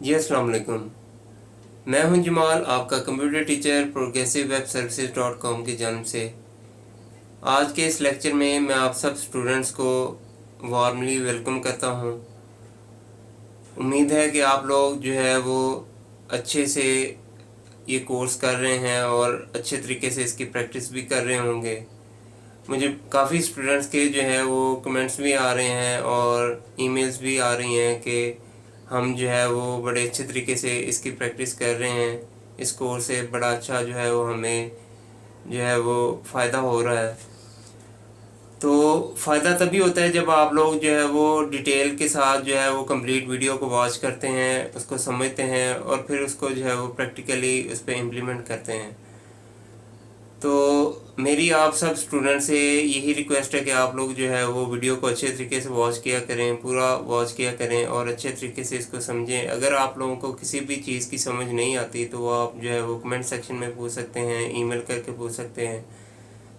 जी अस्सलाम वालेकुम। मैं हूं जमाल, आपका computer teacher progressive web services .com की जानिब से। आज के इस लेक्चर में मैं आप सब स्टूडेंट्स को वार्मली वेलकम करता हूं। उम्मीद है कि आप लोग जो है वो अच्छे से ये कोर्स कर रहे हैं और अच्छे तरीके से इसकी प्रैक्टिस भी कर रहे होंगे। मुझे काफ़ी स्टूडेंट्स के जो है वो कमेंट्स भी आ रहे हैं और ईमेल्स भी आ रही हैं कि हम जो है वो बड़े अच्छे तरीके से इसकी प्रैक्टिस कर रहे हैं। इस कोर्स से बड़ा अच्छा जो है वो हमें जो है वो फ़ायदा हो रहा है। तो फ़ायदा तभी होता है जब आप लोग जो है वो डिटेल के साथ जो है वो कंप्लीट वीडियो को वॉच करते हैं, उसको समझते हैं और फिर उसको जो है वो प्रैक्टिकली उस पर इम्प्लीमेंट करते हैं। तो मेरी आप सब स्टूडेंट से यही रिक्वेस्ट है कि आप लोग जो है वो वीडियो को अच्छे तरीके से वॉच किया करें, पूरा वॉच किया करें और अच्छे तरीके से इसको समझें। अगर आप लोगों को किसी भी चीज़ की समझ नहीं आती तो आप जो है वो कमेंट सेक्शन में पूछ सकते हैं, ईमेल करके पूछ सकते हैं।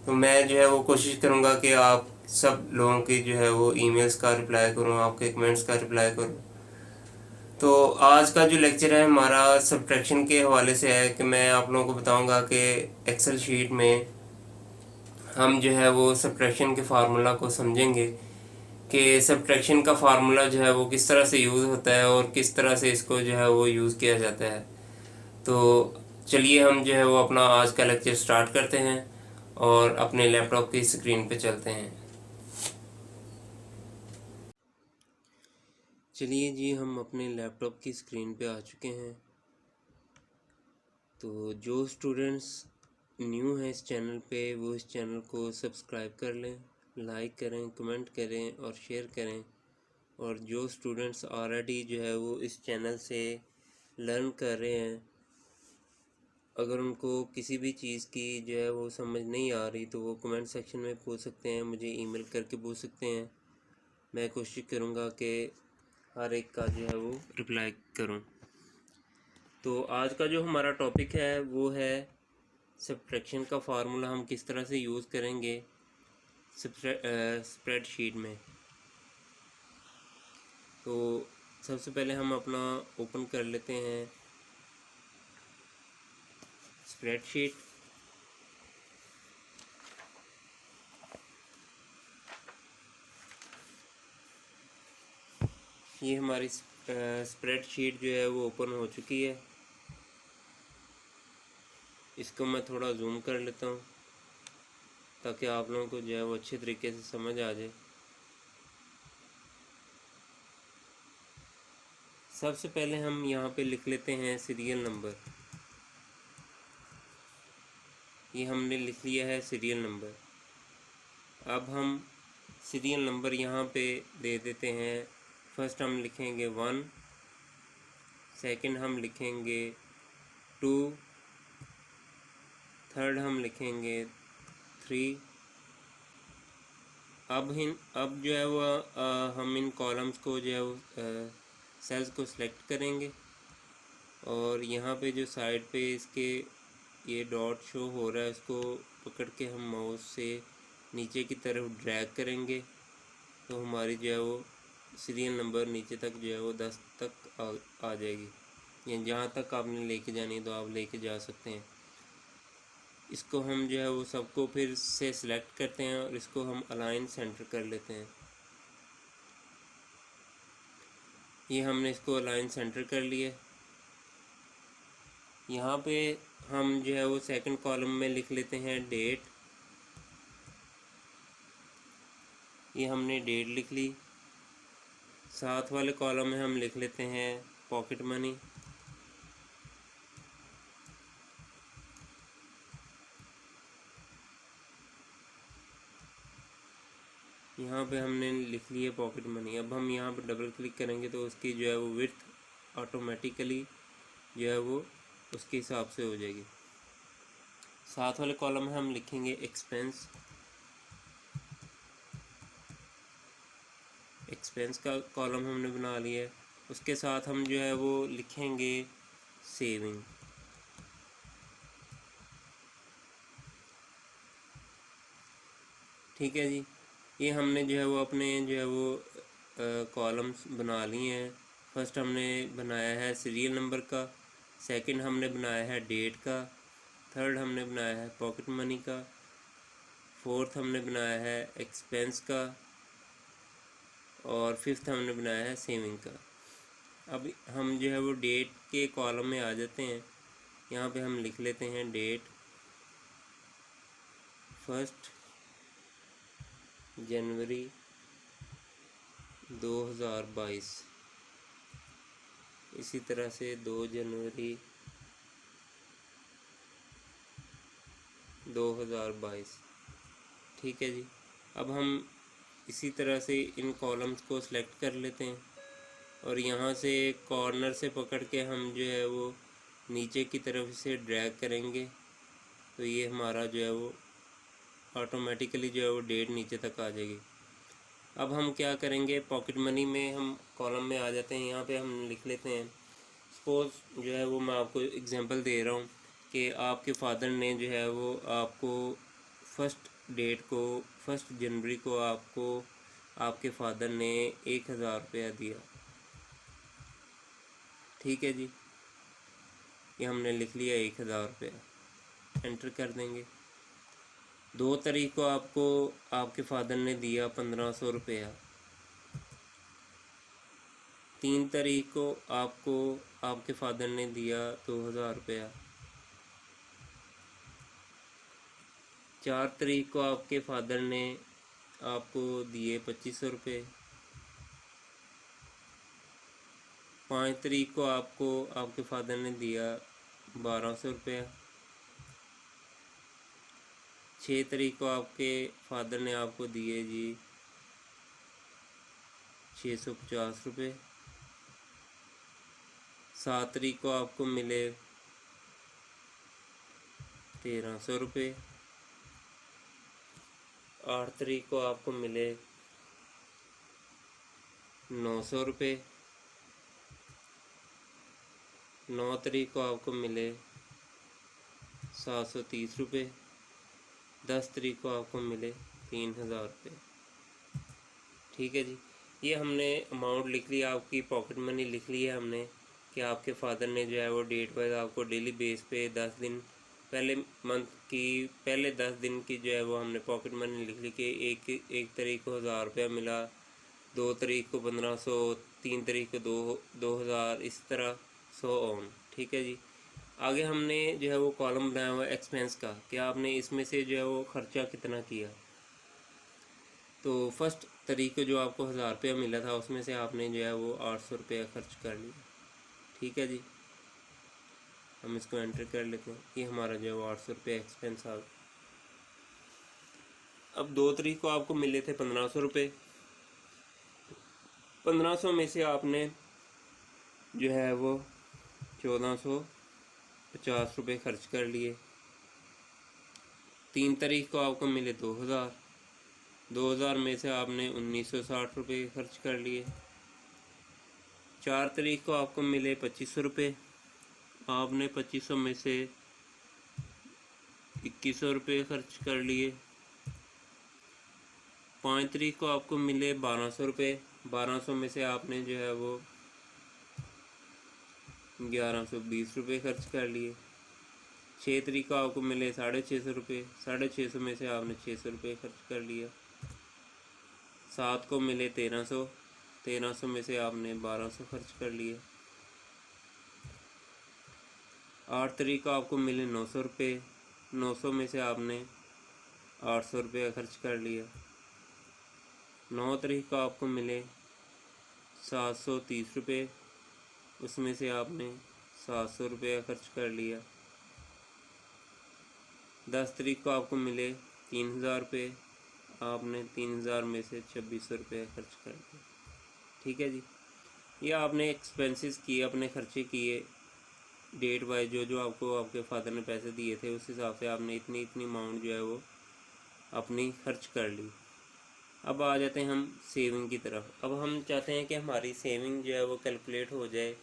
तो मैं जो है वो कोशिश करूँगा कि आप सब लोगों की जो है वो ईमेल्स का रिप्लाई करूँ, आपके कमेंट्स का रिप्लाई करूँ। तो आज का जो लेक्चर है हमारा सब्ट्रैक्शन के हवाले से है कि मैं आप लोगों को बताऊंगा कि एक्सेल शीट में हम जो है वो सब्ट्रैक्शन के फार्मूला को समझेंगे कि सब्ट्रैक्शन का फार्मूला जो है वो किस तरह से यूज़ होता है और किस तरह से इसको जो है वो यूज़ किया जाता है। तो चलिए हम जो है वो अपना आज का लेक्चर स्टार्ट करते हैं और अपने लैपटॉप की स्क्रीन पे चलते हैं। चलिए जी, हम अपने लैपटॉप की स्क्रीन पे आ चुके हैं। तो जो स्टूडेंट्स न्यू हैं इस चैनल पे वो इस चैनल को सब्सक्राइब कर लें, लाइक करें, कमेंट करें और शेयर करें। और जो स्टूडेंट्स ऑलरेडी जो है वो इस चैनल से लर्न कर रहे हैं, अगर उनको किसी भी चीज़ की जो है वो समझ नहीं आ रही तो वो कमेंट सेक्शन में पूछ सकते हैं, मुझे ईमेल करके पूछ सकते हैं। मैं कोशिश करूँगा कि हर एक का जो है वो रिप्लाई करूँ। तो आज का जो हमारा टॉपिक है वो है सब्ट्रैक्शन का फार्मूला हम किस तरह से यूज़ करेंगे स्प्रेडशीट में। तो सबसे पहले हम अपना ओपन कर लेते हैं स्प्रेडशीट। ये हमारी स्प्रेडशीट जो है वो ओपन हो चुकी है। इसको मैं थोड़ा जूम कर लेता हूँ ताकि आप लोगों को जो है वो अच्छे तरीके से समझ आ जाए। सबसे पहले हम यहाँ पे लिख लेते हैं सीरियल नंबर। ये हमने लिख लिया है सीरियल नंबर। अब हम सीरियल नंबर यहाँ पे दे देते हैं। फर्स्ट हम लिखेंगे 1, सेकंड हम लिखेंगे 2, थर्ड हम लिखेंगे 3। अब जो है वो हम इन कॉलम्स को जो है वो सेल्स को सिलेक्ट करेंगे और यहाँ पे जो साइड पे इसके ये डॉट शो हो रहा है इसको पकड़ के हम माउस से नीचे की तरफ ड्रैग करेंगे तो हमारी जो है वो सीरियल नंबर नीचे तक जो है वो 10 तक आ जाएगी। या जहाँ तक आपने लेके जानी है तो आप लेके जा सकते हैं। इसको हम जो है वो सबको फिर से सिलेक्ट करते हैं और इसको हम अलाइन सेंटर कर लेते हैं। ये हमने इसको अलाइन सेंटर कर लिया। यहाँ पे हम जो है वो सेकंड कॉलम में लिख लेते हैं डेट। ये हमने डेट लिख ली। साथ वाले कॉलम में हम लिख लेते हैं पॉकेट मनी। यहाँ पे हमने लिख लिया पॉकेट मनी। अब हम यहाँ पे डबल क्लिक करेंगे तो उसकी जो है वो विड्थ ऑटोमेटिकली जो है वो उसके हिसाब से हो जाएगी। साथ वाले कॉलम में हम लिखेंगे एक्सपेंस। एक्सपेंस का कॉलम हमने बना लिया है। उसके साथ हम जो है वो लिखेंगे सेविंग। ठीक है जी, ये हमने जो है वो अपने जो है वो कॉलम्स बना लिए हैं फर्स्ट हमने बनाया है सीरियल नंबर का, सेकंड हमने बनाया है डेट का, थर्ड हमने बनाया है पॉकेट मनी का, फोर्थ हमने बनाया है एक्सपेंस का, और फिफ्थ हमने बनाया है सेविंग का। अब हम जो है वो डेट के कॉलम में आ जाते हैं। यहाँ पे हम लिख लेते हैं डेट 1 जनवरी 2022। इसी तरह से 2 जनवरी 2022। ठीक है जी। अब हम इसी तरह से इन कॉलम्स को सिलेक्ट कर लेते हैं और यहाँ से कॉर्नर से पकड़ के हम जो है वो नीचे की तरफ से ड्रैग करेंगे तो ये हमारा जो है वो ऑटोमेटिकली जो है वो डेट नीचे तक आ जाएगी। अब हम क्या करेंगे, पॉकेट मनी में हम कॉलम में आ जाते हैं। यहाँ पे हम लिख लेते हैं, सपोज़ जो है वो मैं आपको एग्जांपल दे रहा हूँ कि आपके फादर ने जो है वो आपको फर्स्ट जनवरी को आपको आपके फादर ने 1000 रुपया दिया। ठीक है जी, ये हमने लिख लिया 1000 रुपया, एंटर कर देंगे। 2 तारीख को आपको आपके फादर ने दिया 1500 रुपया। 3 तारीख को आपको आपके फादर ने दिया 2000 रुपया। 4 तारीख को आपके फादर ने आपको दिए 2500 रुपये। 5 तारीख को आपको आपके फादर ने दिया 1200 रुपया। 6 तारीख को आपके फादर ने आपको दिए जी 650 रुपये। 7 तारीख को आपको मिले 1300 रुपये। 8 तारीख को आपको मिले 900 रुपये। 9 तारीख को आपको मिले 730 रुपये। 10 तारीख को आपको मिले 3000 रुपये। ठीक है जी, ये हमने अमाउंट लिख लिया, आपकी पॉकेट मनी लिख ली है हमने कि आपके फादर ने जो है वो डेट वाइज आपको डेली बेस पे 10 दिन पहले मंथ की पहले 10 दिन की जो है वो हमने पॉकेट मनी लिख ली कि एक तारीख को 1000 रुपया मिला, 2 तारीख को 1500, 3 तारीख को 2000, इस तरह सो ऑन। ठीक है जी, आगे हमने जो है वो कॉलम बनाया हुआ एक्सपेंस का कि आपने इसमें से जो है वो खर्चा कितना किया। तो फर्स्ट तारीख को जो आपको 1000 रुपया मिला था उसमें से आपने जो है वो 800 रुपया खर्च कर लिया। ठीक है जी, हम इसको एंटर कर लेते हैं। ये हमारा जो है वो 800 रुपया एक्सपेंस आ गया। अब 2 तारीख को आपको मिले थे 1500 रुपये। 1500 में से आपने जो है वो 1450 रुपये खर्च कर लिए। 3 तारीख को आपको मिले 2000 में से आपने 1960 रुपये खर्च कर लिए। 4 तारीख को आपको मिले 2500 रुपये। आपने 2500 में से 2100 रुपये खर्च कर लिए। 5 तारीख को आपको मिले 1200 रुपये। 1200 में से आपने जो है वो 1120 रुपये खर्च कर लिए। 6 तारीख को आपको मिले 650 रुपये। 650 में से आपने 600 रुपये खर्च कर लिया। 7 को मिले 1300। 1300 में से आपने 1200 खर्च कर लिए। 8 तारीख को आपको मिले 900 रुपये। 900 में से आपने 800 रुपये खर्च कर लिया। 9 तारीख को आपको मिले 730 रुपये। उसमें से आपने 700 रुपये खर्च कर लिया। 10 तारीख को आपको मिले 3000 रुपये। आपने 3000 में से 2600 रुपये खर्च कर दिए। ठीक है जी, ये आपने एक्सपेंसेस किए, अपने खर्चे किए डेट वाइज, जो जो आपको आपके फादर ने पैसे दिए थे उस हिसाब से आपने इतनी इतनी अमाउंट जो है वो अपनी खर्च कर ली। अब आ जाते हैं हम सेविंग की तरफ। अब हम चाहते हैं कि हमारी सेविंग जो है वो कैलकुलेट हो जाए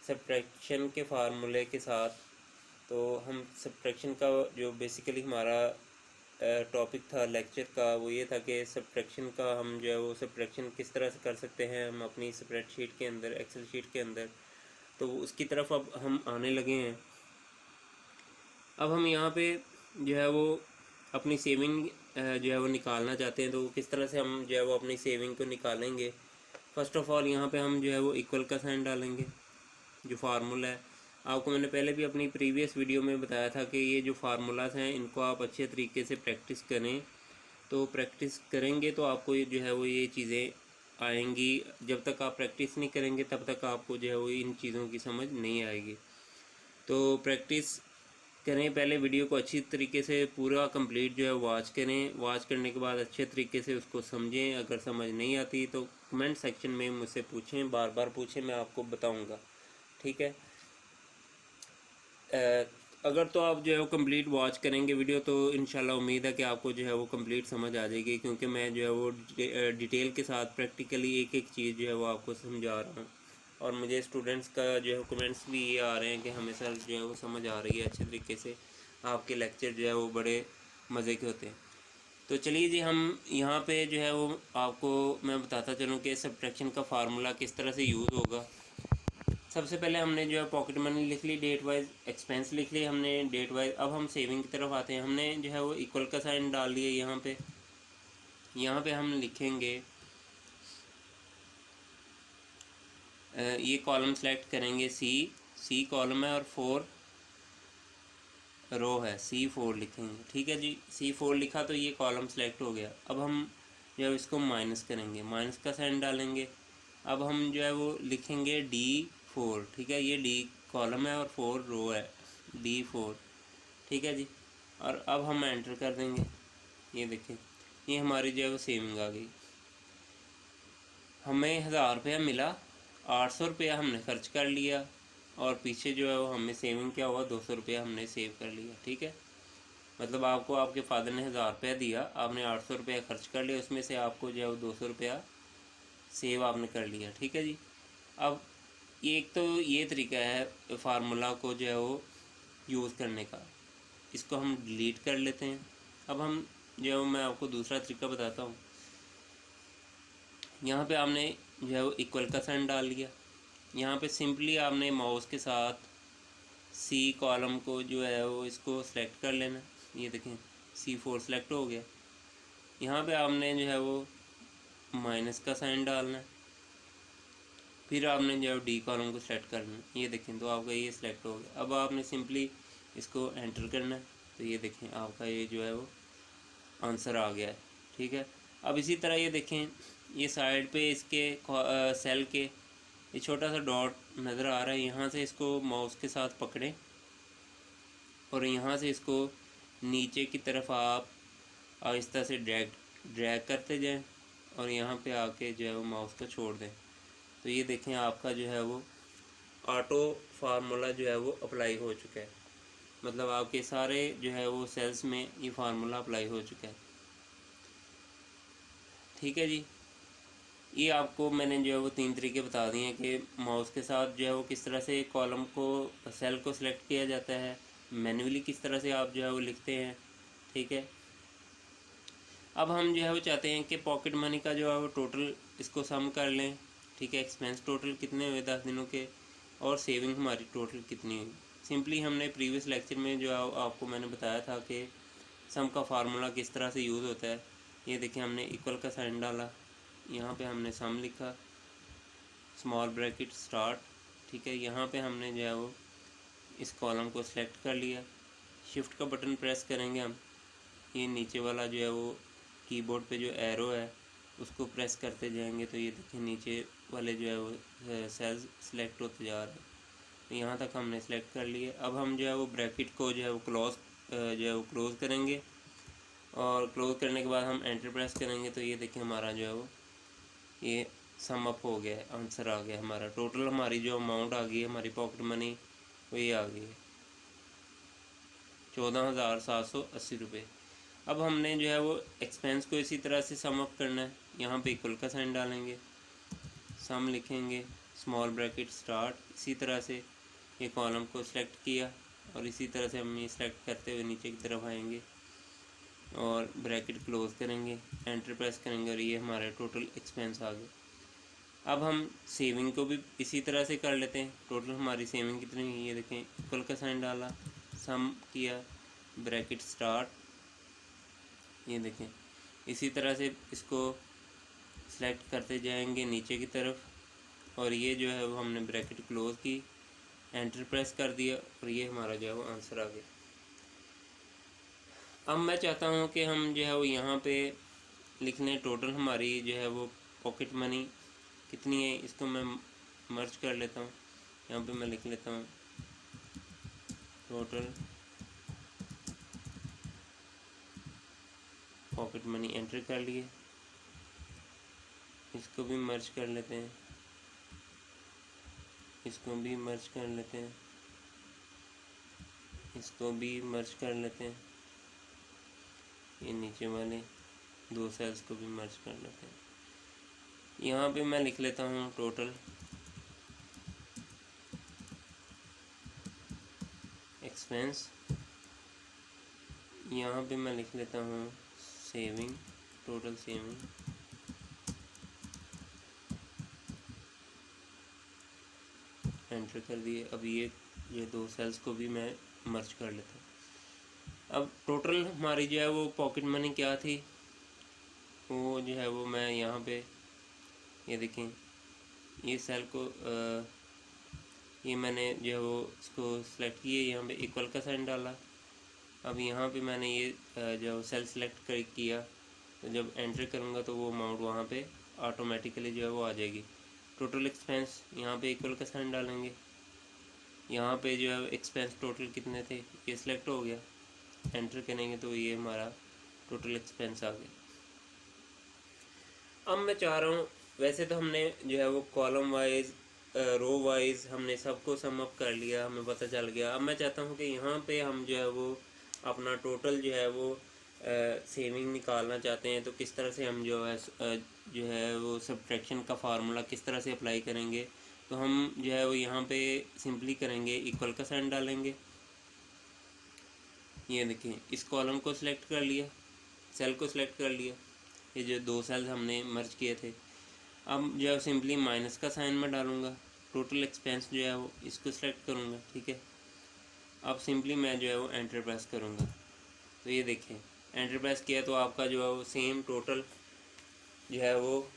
सब्ट्रैक्शन के फार्मूले के साथ। तो हम सब्ट्रैक्शन का जो बेसिकली हमारा टॉपिक था लेक्चर का वो ये था कि सब्ट्रैक्शन का हम जो है वो सब्ट्रैक्शन किस तरह से कर सकते हैं हम अपनी स्प्रेडशीट के अंदर, एक्सेल शीट के अंदर। तो उसकी तरफ अब हम आने लगे हैं। अब हम यहाँ पे जो है वो अपनी सेविंग जो है वो निकालना चाहते हैं। तो किस तरह से हम जो है वो अपनी सेविंग को निकालेंगे। फ़र्स्ट ऑफ़ ऑल यहाँ पे हम जो है वो इक्वल का साइन डालेंगे। जो फार्मूला है आपको मैंने पहले भी अपनी प्रीवियस वीडियो में बताया था कि ये जो फार्मूलाज हैं इनको आप अच्छे तरीके से प्रैक्टिस करें। तो प्रैक्टिस करेंगे तो आपको ये जो है वो ये चीज़ें आएंगी। जब तक आप प्रैक्टिस नहीं करेंगे तब तक आपको जो है वो इन चीज़ों की समझ नहीं आएगी। तो प्रैक्टिस करें, पहले वीडियो को अच्छी तरीके से पूरा कंप्लीट जो है वॉच करें। वॉच करने के बाद अच्छे तरीके से उसको समझें। अगर समझ नहीं आती तो कमेंट सेक्शन में मुझसे पूछें, बार बार पूछें, मैं आपको बताऊंगा। ठीक है। अगर तो आप जो है वो कंप्लीट वॉच करेंगे वीडियो तो इंशाल्लाह उम्मीद है कि आपको जो है वो कंप्लीट समझ आ जाएगी, क्योंकि मैं जो है वो डिटेल के साथ प्रैक्टिकली एक एक चीज़ जो है वो आपको समझा रहा हूँ। और मुझे स्टूडेंट्स का जो है कमेंट्स भी ये आ रहे हैं कि हमें सर जो है वो समझ आ रही है अच्छे तरीके से, आपके लेक्चर जो है वो बड़े मज़े के होते हैं। तो चलिए जी, हम यहाँ पे जो है वो आपको मैं बताता चलूँ कि सब्ट्रैक्शन का फार्मूला किस तरह से यूज़ होगा। सबसे पहले हमने जो है पॉकेट मनी लिख ली, डेट वाइज एक्सपेंस लिख ली हमने, डेट वाइज। अब हम सेविंग की तरफ आते हैं। हमने जो है वो इक्वल का साइन डाल दिया यहाँ पे हम लिखेंगे ये कॉलम सेलेक्ट करेंगे, सी कॉलम है और 4 रो है, C4 लिखेंगे। ठीक है जी, C4 लिखा तो ये कॉलम सेलेक्ट हो गया। अब हम जो है इसको माइनस करेंगे, माइनस का साइन डालेंगे। अब हम जो है वो लिखेंगे D4। ठीक है, ये D कॉलम है और 4 रो है, D4। ठीक है जी, और अब हम एंटर कर देंगे। ये देखें, ये हमारी जो है वो सेविंग आ गई। हमें 1000 रुपया मिला, 800 रुपया हमने खर्च कर लिया और पीछे जो है वो हमें सेविंग क्या हुआ, 200 रुपया हमने सेव कर लिया। ठीक है, मतलब आपको आपके फादर ने 1000 रुपया दिया, आपने 800 रुपया खर्च कर लिया, उसमें से आपको जो है वो 200 रुपया सेव आपने कर लिया। ठीक है जी। अब एक तो ये तरीका है फार्मूला को जो है वो यूज़ करने का, इसको हम डिलीट कर लेते हैं। अब हम जो है मैं आपको दूसरा तरीका बताता हूँ। यहाँ पे आपने जो है वो इक्वल का साइन डाल लिया। यहाँ पे सिंपली आपने माउस के साथ C कॉलम को जो है वो इसको सेलेक्ट कर लेना। ये देखें, C4 सेलेक्ट हो गया। यहाँ पे आपने जो है वो माइनस का साइन डालना है, फिर आपने जो है D कॉलम को सेलेक्ट करना है। ये देखें, तो आपका ये सिलेक्ट हो गया। अब आपने सिंपली इसको एंटर करना है, तो ये देखें आपका ये जो है वो आंसर आ गया है। ठीक है, अब इसी तरह ये देखें, ये साइड पे इसके सेल के ये छोटा सा डॉट नज़र आ रहा है, यहाँ से इसको माउस के साथ पकड़ें और यहाँ से इसको नीचे की तरफ आप आहिस्ता से ड्रैग करते जाएं और यहाँ पे आके जो है वो माउस को छोड़ दें। तो ये देखें आपका जो है वो ऑटो फार्मूला जो है वो अप्लाई हो चुका है। मतलब आपके सारे जो है वो सेल्स में ये फार्मूला अप्लाई हो चुका है। ठीक है जी, ये आपको मैंने जो है वो 3 तरीके बता दिए हैं कि माउस के साथ जो है वो किस तरह से कॉलम को, सेल को सिलेक्ट किया जाता है, मैन्युअली किस तरह से आप जो है वो लिखते हैं। ठीक है, अब हम जो है वो चाहते हैं कि पॉकेट मनी का जो है वो टोटल इसको सम कर लें। ठीक है, एक्सपेंस टोटल कितने हुए 10 दिनों के और सेविंग हमारी टोटल कितनी हुई। सिंपली हमने प्रीवियस लेक्चर में जो आपको मैंने बताया था कि सम का फार्मूला किस तरह से यूज़ होता है। ये देखिए, हमने इक्वल का साइन डाला, यहाँ पे हमने सम लिखा, स्मॉल ब्रैकेट स्टार्ट। ठीक है, यहाँ पे हमने जो है वो इस कॉलम को सिलेक्ट कर लिया। शिफ्ट का बटन प्रेस करेंगे हम, ये नीचे वाला जो है वो कीबोर्ड पे जो एरो है उसको प्रेस करते जाएंगे तो ये देखिए नीचे वाले जो है वो सेल्स सिलेक्ट होते जा रहे हैं। तो यहाँ तक हमने सेलेक्ट कर लिए। अब हम जो है वो ब्रैकेट को जो है वो क्लोज़ करेंगे और क्लोज़ करने के बाद हम एंटर प्रेस करेंगे तो ये देखिए हमारा जो है वो ये सम अप हो गया है, आंसर आ गया हमारा। टोटल हमारी जो अमाउंट आ गई है हमारी पॉकेट मनी वो ये आ गई है 14,780 रुपये। अब हमने जो है वो एक्सपेंस को इसी तरह से सम अप करना है। यहाँ पे इक्वल का साइन डालेंगे, सम लिखेंगे, स्मॉल ब्रैकेट स्टार्ट। इसी तरह से ये कॉलम को सिलेक्ट किया और इसी तरह से हम ये सिलेक्ट करते हुए नीचे की तरफ आएंगे। और ब्रैकेट क्लोज करेंगे, एंटर प्रेस करेंगे और ये हमारा टोटल एक्सपेंस आ गया। अब हम सेविंग को भी इसी तरह से कर लेते हैं। टोटल हमारी सेविंग कितनी हुई, ये देखें, इक्वल का साइन डाला, सम किया, ब्रैकेट स्टार्ट, ये देखें। इसी तरह से इसको सेलेक्ट करते जाएंगे नीचे की तरफ और ये जो है वो हमने ब्रैकेट क्लोज की, एंटर प्रेस कर दिया और ये हमारा जो है वो आंसर आ गया। अब मैं चाहता हूँ कि हम जो है वो यहाँ पे लिख लें टोटल हमारी जो है वो पॉकेट मनी कितनी है। इसको मैं मर्ज कर लेता हूँ, यहाँ पे मैं लिख लेता हूँ टोटल पॉकेट मनी, एंटर कर लिए। इसको भी मर्ज कर लेते हैं, इसको भी मर्ज कर लेते हैं, इसको भी मर्ज कर लेते हैं, ये नीचे वाले दो सेल्स को भी मर्ज कर लेते हैं। यहाँ पे मैं लिख लेता हूँ टोटल एक्सपेंस, यहाँ पे मैं लिख लेता हूँ सेविंग, टोटल सेविंग, एंटर कर दिए। अब ये दो सेल्स को भी मैं मर्ज कर लेता हूँ। अब टोटल हमारी जो है वो पॉकेट मनी क्या थी, वो जो है वो मैं यहाँ पे ये देखें, ये सेल को ये मैंने जो है वो इसको सिलेक्ट किए, यहाँ पे इक्वल का साइन डाला। अब यहाँ पे मैंने ये जो सेल सेलेक्ट किया, तो जब एंटर करूँगा तो वो अमाउंट वहाँ पे ऑटोमेटिकली जो है वो आ जाएगी। टोटल एक्सपेंस, यहाँ पे इक्वल का साइन डालेंगे, यहाँ पे जो है एक्सपेंस टोटल कितने थे ये सिलेक्ट हो गया, एंटर करेंगे तो ये हमारा टोटल एक्सपेंस आ गया। अब मैं चाह रहा हूँ, वैसे तो हमने जो है वो कॉलम वाइज रो वाइज हमने सबको सम अप कर लिया, हमें पता चल गया। अब मैं चाहता हूँ कि यहाँ पे हम जो है वो अपना टोटल जो है वो सेविंग निकालना चाहते हैं, तो किस तरह से हम जो है वो सब्ट्रैक्शन का फार्मूला किस तरह से अप्लाई करेंगे। तो हम जो है वो यहाँ पे सिंपली करेंगे, इक्वल का साइन डालेंगे, ये देखें, इस कॉलम को सिलेक्ट कर लिया, सेल को सिलेक्ट कर लिया, ये जो दो सेल्स हमने मर्ज किए थे। अब जो है सिंपली माइनस का साइन में डालूँगा, टोटल एक्सपेंस जो है वो इसको सिलेक्ट करूँगा, ठीक है। अब सिंपली मैं जो है वो एंटर प्रेस करूँगा, तो ये देखें एंटर प्रेस किया तो आपका जो है वो सेम टोटल जो है वो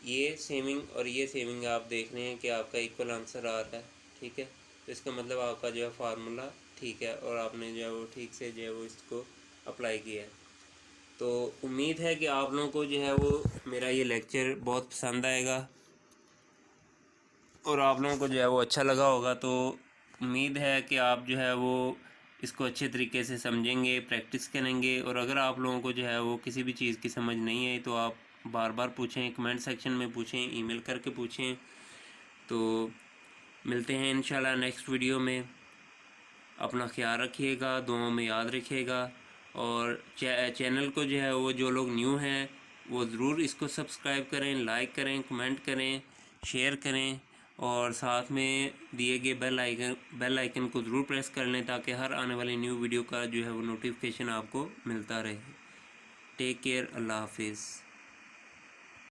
ये सेविंग और ये सेविंग आप देख रहे हैं कि आपका इक्वल आंसर आ रहा है, ठीक है। तो इसका मतलब आपका जो है फार्मूला ठीक है और आपने जो है वो ठीक से जो है वो इसको अप्लाई किया है। तो उम्मीद है कि आप लोगों को जो है वो मेरा ये लेक्चर बहुत पसंद आएगा और आप लोगों को जो है वो अच्छा लगा होगा। तो उम्मीद है कि आप जो है वो इसको अच्छे तरीके से समझेंगे, प्रैक्टिस करेंगे। और अगर आप लोगों को जो है वो किसी भी चीज़ की समझ नहीं आई तो आप बार बार पूछें, कमेंट सेक्शन में पूछें, ईमेल करके पूछें। तो मिलते हैं इंशाल्लाह नेक्स्ट वीडियो में। अपना ख्याल रखिएगा, दुआओं में याद रखिएगा और चैनल को जो है वो जो लोग न्यू हैं वो ज़रूर इसको सब्सक्राइब करें, लाइक करें, कमेंट करें, शेयर करें और साथ में दिए गए बेल आइकन को ज़रूर प्रेस कर लें ताकि हर आने वाली न्यू वीडियो का जो है वो नोटिफिकेशन आपको मिलता रहे। टेक केयर, अल्लाह हाफिज़।